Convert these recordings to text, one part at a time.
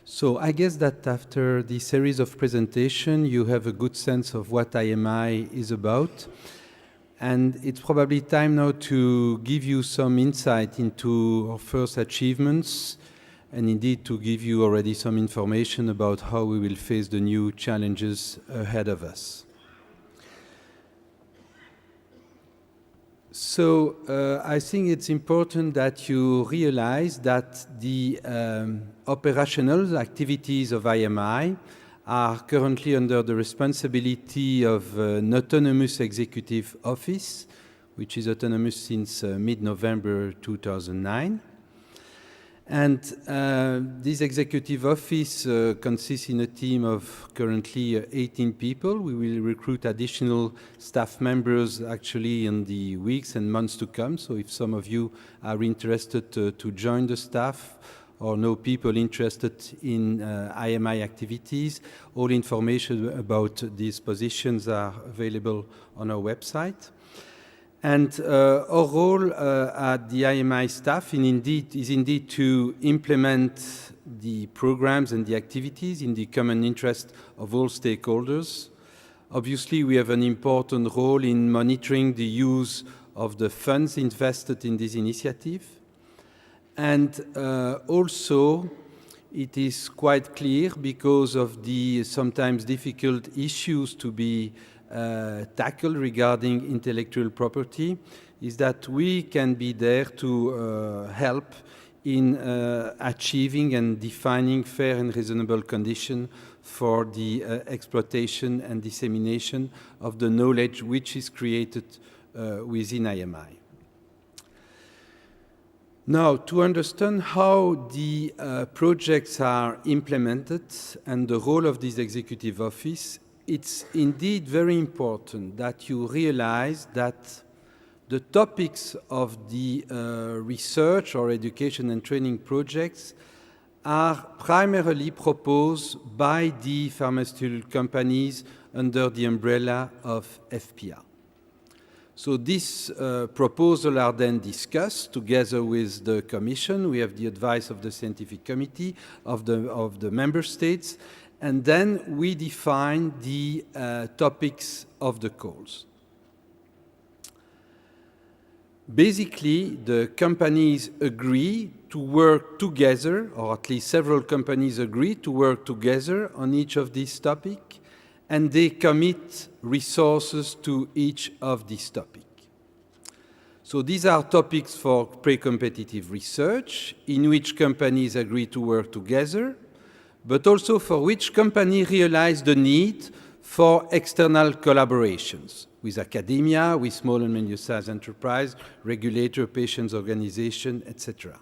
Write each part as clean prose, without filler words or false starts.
So I guess that after the series of presentation, you have a good sense of what IMI is about. And it's probably time now to give you some insight into our first achievements, and indeed to give you already some information about how we will face the new challenges ahead of us. So I think it's important that you realize that the operational activities of IMI are currently under the responsibility of an autonomous executive office, which is autonomous since mid-November 2009. And this executive office consists in a team of currently 18 people. We will recruit additional staff members actually in the weeks and months to come. So if some of you are interested to join the staff or know people interested in IMI activities, all information about these positions are available on our website. And our role at the IMI staff is indeed to implement the programs and the activities in the common interest of all stakeholders. Obviously, we have an important role in monitoring the use of the funds invested in this initiative. And also, it is quite clear, because of the sometimes difficult issues to be tackled regarding intellectual property, is that we can be there to help in achieving and defining fair and reasonable conditions for the exploitation and dissemination of the knowledge which is created within IMI. Now, to understand how the projects are implemented and the role of this executive office, it's indeed very important that you realize that the topics of the research or education and training projects are primarily proposed by the pharmaceutical companies under the umbrella of FPA. So these proposals are then discussed together with the Commission. We have the advice of the Scientific Committee of the Member States, and then we define the topics of the calls. Basically, the companies agree to work together, or at least several companies agree to work together on each of these topics, and they commit resources to each of these topics. So these are topics for pre-competitive research, in which companies agree to work together, but also for which company realize the need for external collaborations with academia, with small and medium-sized enterprise, regulator, patients organization, etc.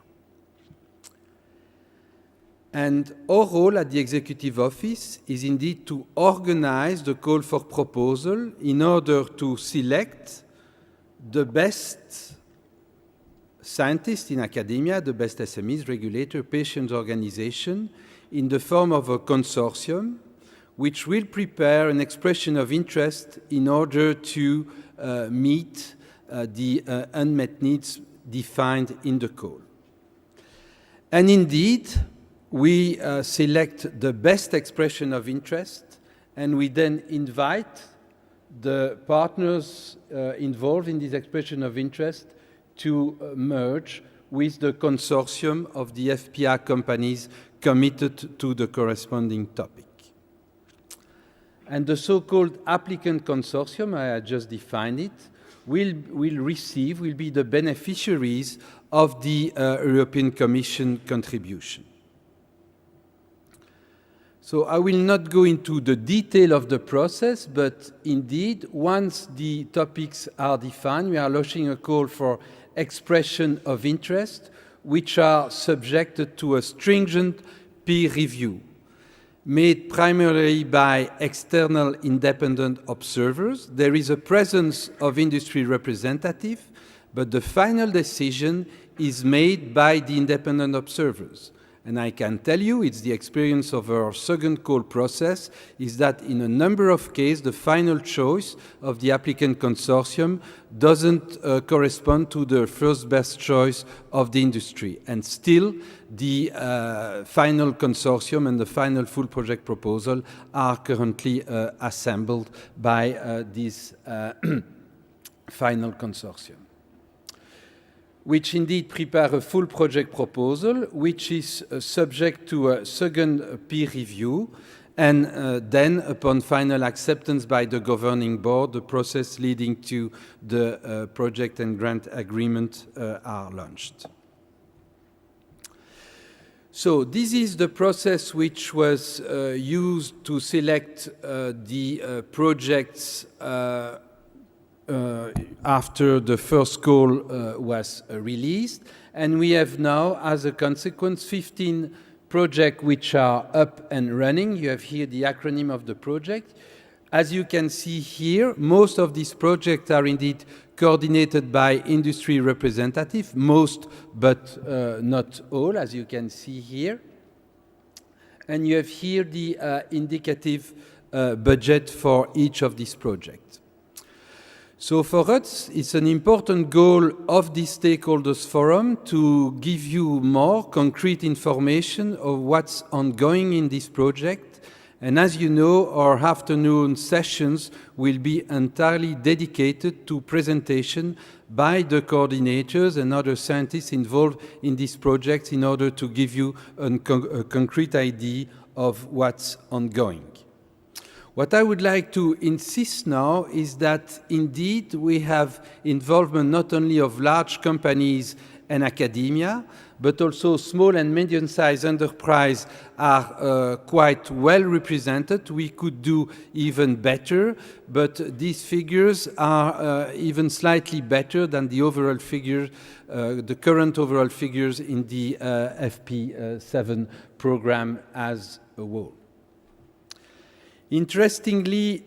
And our role at the Executive Office is indeed to organize the call for proposal in order to select the best scientists in academia, the best SMEs, regulator, patients organization, in the form of a consortium, which will prepare an expression of interest in order to meet the unmet needs defined in the call. And indeed, we select the best expression of interest, and we then invite the partners involved in this expression of interest to merge with the consortium of the FPA companies committed to the corresponding topic. And the so-called applicant consortium, I just defined it, will be the beneficiaries of the European Commission contribution. So I will not go into the detail of the process, but indeed, once the topics are defined, we are launching a call for expression of interest, which are subjected to a stringent peer review, made primarily by external independent observers. There is a presence of industry representatives, but the final decision is made by the independent observers. And I can tell you, it's the experience of our second call process, is that in a number of cases, the final choice of the applicant consortium doesn't correspond to the first best choice of the industry. And still, the final consortium and the final full project proposal are currently assembled by this final consortium, which indeed prepare a full project proposal, which is subject to a second peer review, and then upon final acceptance by the governing board, the process leading to the project and grant agreement are launched. So this is the process which was used to select the projects after the first call was released. And we have now, as a consequence, 15 projects which are up and running. You have here the acronym of the project. As you can see here, most of these projects are indeed coordinated by industry representatives, most but not all, as you can see here. And you have here the indicative budget for each of these projects. So for us, it's an important goal of the Stakeholders Forum to give you more concrete information of what's ongoing in this project. And as you know, our afternoon sessions will be entirely dedicated to presentation by the coordinators and other scientists involved in this project in order to give you a concrete idea of what's ongoing. What I would like to insist now is that indeed we have involvement not only of large companies and academia, but also small and medium-sized enterprise are quite well represented. We could do even better, but these figures are even slightly better than the overall figures, the current overall figures in the FP7 program as a whole. Interestingly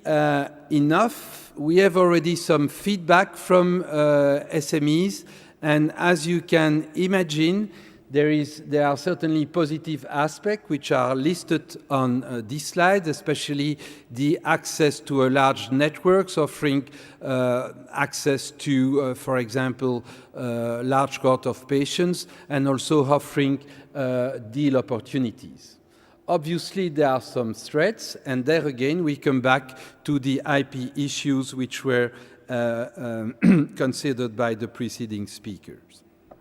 enough, we have already some feedback from SMEs, and as you can imagine, there are certainly positive aspects which are listed on this slide, especially the access to a large networks offering access to, for example, large cohort of patients, and also offering deal opportunities. Obviously, there are some threats, and there again, we come back to the IP issues which were considered by the preceding speakers.